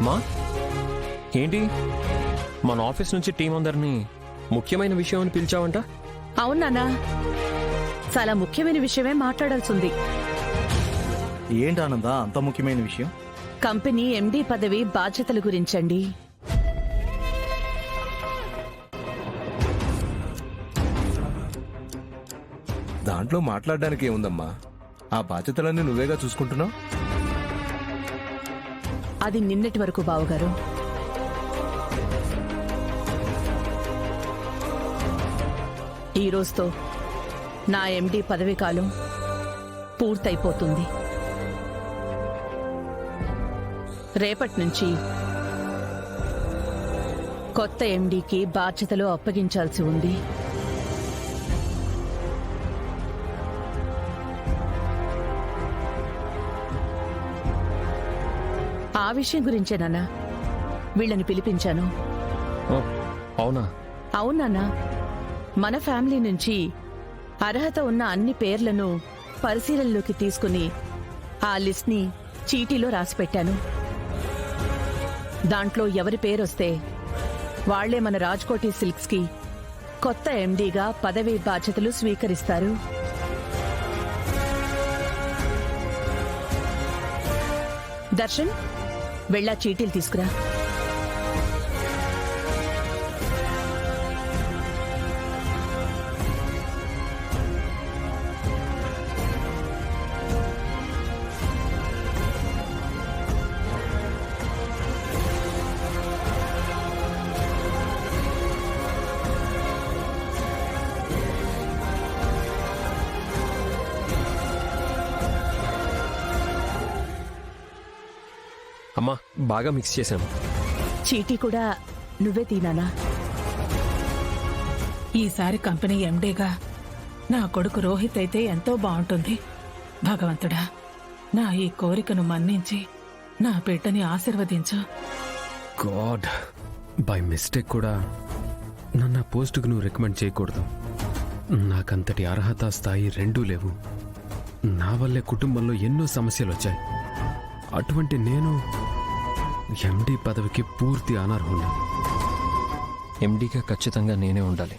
అమ్మా ఏంటి మన ఆఫీస్ నుంచి టీం అందరినీ ముఖ్యమైన విషయం అని పిలిచావంట? అవునా, చాలా ముఖ్యమైన విషయమే మాట్లాడాల్సింది. ఏంటి ఆనంద అంత ముఖ్యమైన విషయం? కంపెనీ ఎండీ పదవి బాధ్యతల గురించండి. దాంట్లో మాట్లాడడానికి ఏముందమ్మా, ఆ బాధ్యతలన్నీ నువ్వేగా చూసుకుంటున్నావు. అది నిన్నటి వరకు బావగారు. ఈ రోజుతో నా ఎండీ పదవి కాలం పూర్తయిపోతుంది. రేపటి నుంచి కొత్త ఎండీకి బాధ్యతలు అప్పగించాల్సి ఉంది. ఆ విషయం గురించేనానా వీళ్ళని పిలిపించాను. అవునా? అవునానా, మన ఫ్యామిలీ నుంచి అర్హత ఉన్న అన్ని పేర్లను పరిశీలనలోకి తీసుకుని ఆ లిస్ట్ ని చీటీలో రాసిపెట్టాను. దాంట్లో ఎవరి పేరొస్తే వాళ్లే మన రాజ్కోటి సిల్క్స్ కి కొత్త ఎండీగా పదవీ బాధ్యతలు స్వీకరిస్తారు. దర్శన్, వెళ్ళా చీటీలు తీసుకురా. అమ్మా బాగా మిక్స్ చేశాను. చీటీ కూడా నువ్వే తీనానా? ఈసారి కంపెనీ ఎండీగా నా కొడుకు రోహిత్ అయితే ఎంతో బాగుంటుంది. భగవంతుడా, నా ఈ కోరికను మన్నించి నా బిడ్డని ఆశీర్వదించు. గాడ్, బై మిస్టేక్ కూడా నన్ను ఆ పోస్టుకు నువ్వు రికమెండ్ చేయకూడదు. నాకంతటి అర్హత స్థాయి రెండూ లేవు. నా వల్లే కుటుంబంలో ఎన్నో సమస్యలు వచ్చాయి. అటువంటి నేను ఎండీ పదవికి పూర్తి అనర్హుణ్ణి. ఎండీగా ఖచ్చితంగా నేనే ఉండాలి.